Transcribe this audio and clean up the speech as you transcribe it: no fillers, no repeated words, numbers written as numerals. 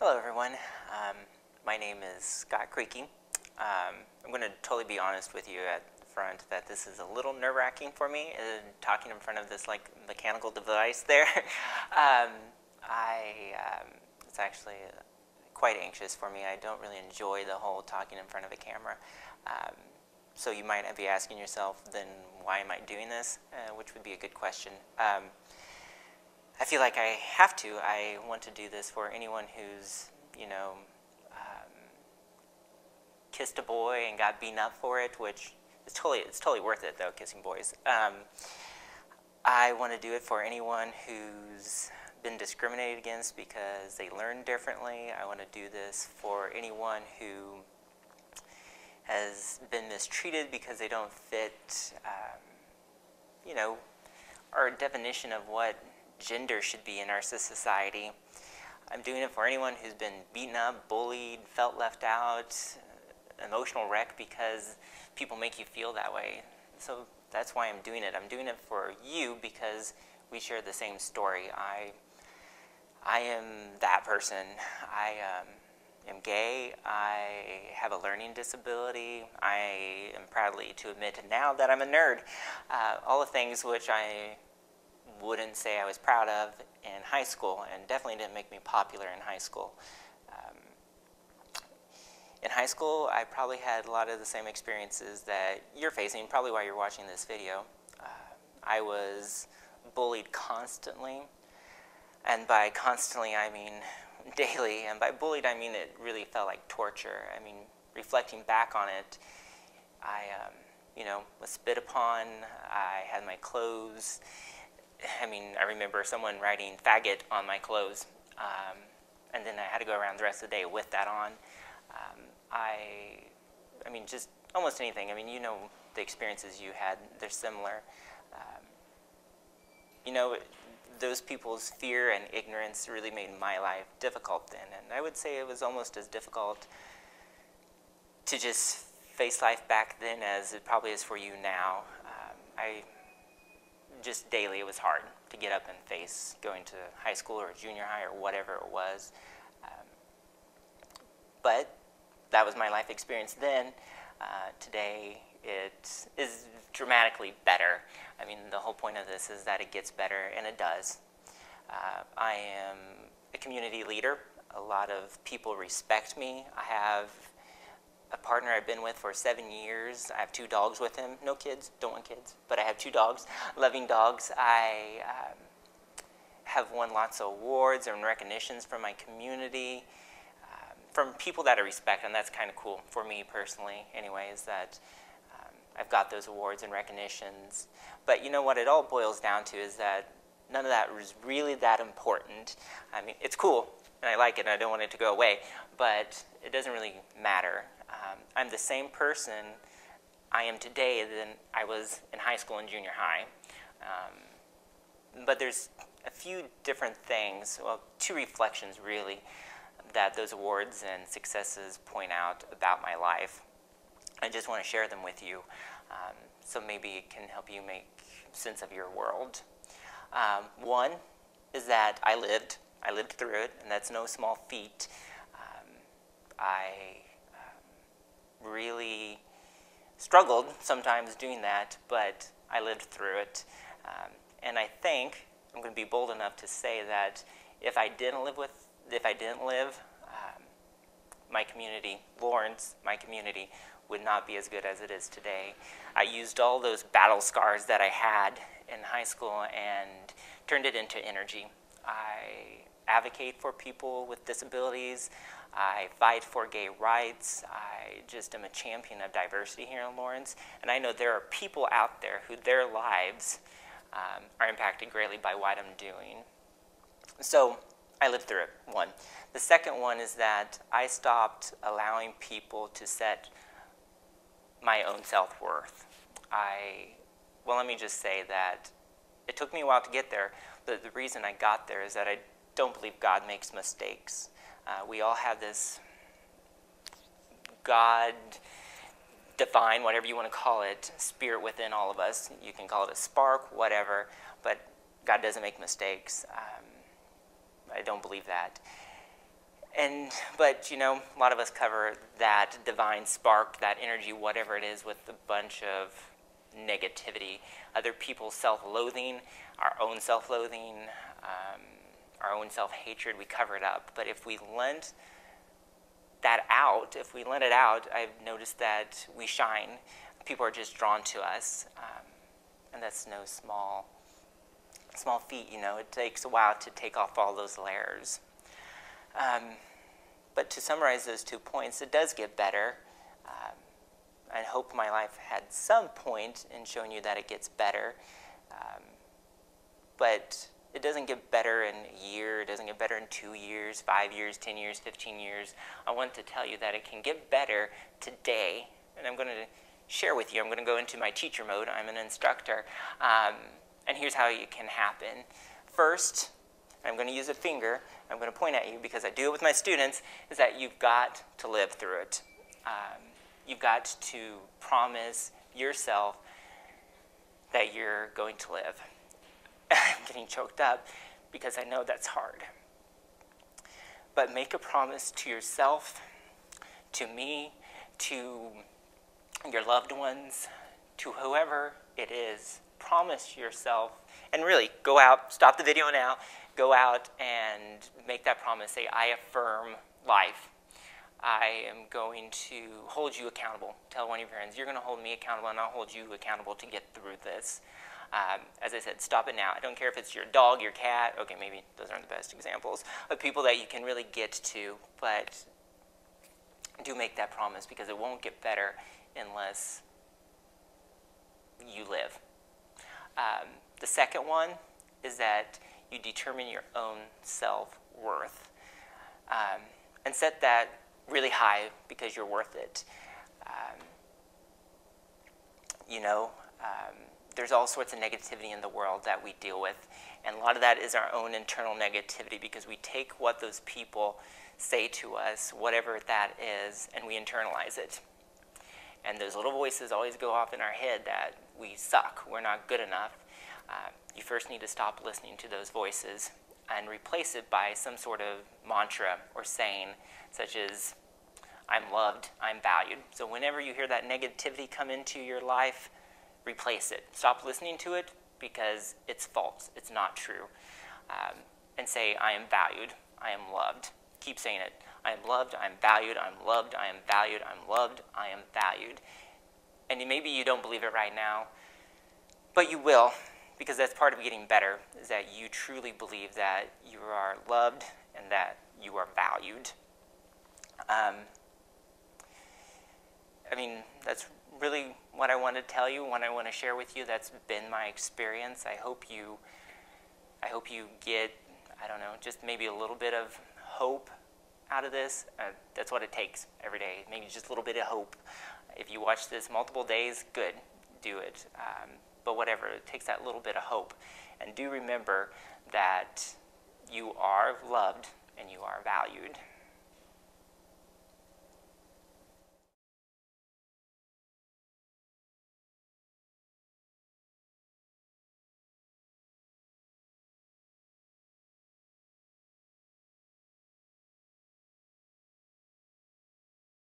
Hello everyone, my name is Scott Creaky. I'm going to totally be honest with you at the front that this is a little nerve-wracking for me, talking in front of this like mechanical device there. It's actually quite anxious for me. I don't really enjoy the whole talking in front of a camera. So you might be asking yourself, then why am I doing this? Which would be a good question. I feel like I have to. I want to do this for anyone who's, kissed a boy and got beaten up for it, which is it's totally worth it though, kissing boys. I want to do it for anyone who's been discriminated against because they learn differently. I want to do this for anyone who has been mistreated because they don't fit, our definition of what gender should be in our society. I'm doing it for anyone who's been beaten up, bullied, felt left out, emotional wreck because people make you feel that way. So that's why I'm doing it. I'm doing it for you because we share the same story. I am that person. I am gay. I have a learning disability. I am proudly to admit now that I'm a nerd. All the things which I wouldn't say I was proud of in high school, and definitely didn't make me popular in high school. In high school, I probably had a lot of the same experiences that you're facing, probably while you're watching this video. I was bullied constantly, and by constantly I mean daily, and by bullied I mean it really felt like torture. I mean, reflecting back on it, I was spit upon, I had my clothes. I remember someone writing faggot on my clothes, and then I had to go around the rest of the day with that on. Just almost anything. The experiences you had, they're similar. Those people's fear and ignorance really made my life difficult then, and I would say it was almost as difficult to just face life back then as it probably is for you now. Just daily, it was hard to get up and face going to high school or junior high or whatever it was. But that was my life experience then. Today, it is dramatically better. The whole point of this is that it gets better, and it does. I am a community leader. A lot of people respect me. I have a partner I've been with for 7 years. I have 2 dogs with him. No kids, don't want kids, but I have 2 dogs, loving dogs. I have won lots of awards and recognitions from my community, from people that I respect, and that's kind of cool for me personally anyway, is that I've got those awards and recognitions. But you know what it all boils down to is that none of that was really that important. It's cool, and I like it, and I don't want it to go away, but it doesn't really matter. I'm the same person I am today than I was in high school and junior high. But there's a few different things, well, 2 reflections really, that those awards and successes point out about my life. I just want to share them with you, so maybe it can help you make sense of your world. One is that I lived through it, and that's no small feat. I really struggled sometimes doing that, but I lived through it. And I think I'm going to be bold enough to say that if I didn't live, my community, Lawrence, my community, would not be as good as it is today. I used all those battle scars that I had in high school and turned it into energy. I advocate for people with disabilities. I fight for gay rights. I just am a champion of diversity here in Lawrence. And I know there are people out there who their lives are impacted greatly by what I'm doing. So I lived through it, one. The second one is that I stopped allowing people to set my own self-worth. Let me just say that it took me a while to get there, but the reason I got there is that I don't believe God makes mistakes. We all have this God divine, whatever you want to call it, spirit within all of us. You can call it a spark, whatever, but God doesn't make mistakes. I don't believe that. But you know, a lot of us cover that divine spark, that energy, whatever it is, with a bunch of negativity, other people's self-loathing, our own self-loathing, our own self-hatred. We cover it up. But if we lend that out, if we lend it out, I've noticed that we shine. People are just drawn to us, and that's no small feat. You know, it takes a while to take off all those layers. But to summarize those 2 points, it does get better. I hope my life had some point in showing you that it gets better. But it doesn't get better in a year, it doesn't get better in 2 years, 5 years, 10 years, 15 years. I want to tell you that it can get better today. And I'm going to share with you, I'm going to go into my teacher mode. I'm an instructor. And here's how it can happen. First, I'm going to use a finger. I'm going to point at you because I do it with my students, is that you've got to live through it. You've got to promise yourself that you're going to live. I'm getting choked up because I know that's hard. But make a promise to yourself, to me, to your loved ones, to whoever it is. Promise yourself, and really go out, stop the video now, go out and make that promise. Say, I affirm life. I am going to hold you accountable. Tell one of your friends, you're going to hold me accountable, and I'll hold you accountable to get through this. As I said, stop it now. I don't care if it's your dog, your cat. Okay, maybe those aren't the best examples of people that you can really get to, but do make that promise, because it won't get better unless you live. The second one is that you determine your own self-worth, and set that really high because you're worth it. There's all sorts of negativity in the world that we deal with, and a lot of that is our own internal negativity, because we take what those people say to us, whatever that is, and we internalize it. And those little voices always go off in our head that we suck, we're not good enough. You first need to stop listening to those voices and replace it by some sort of mantra or saying, such as, I'm loved, I'm valued. So whenever you hear that negativity come into your life, replace it. Stop listening to it because it's false, it's not true. And say, I am valued, I am loved. Keep saying it. I am loved, I am valued, I am loved, I am valued, I am loved, I am valued. And maybe you don't believe it right now, but you will, because that's part of getting better, is that you truly believe that you are loved and that you are valued. That's really what I want to tell you, what I want to share with you. That's been my experience. I hope you get, I don't know, just maybe a little bit of hope out of this. That's what it takes every day, maybe just a little bit of hope. If you watch this multiple days, good, do it. But whatever, it takes that little bit of hope. And do remember that you are loved and you are valued.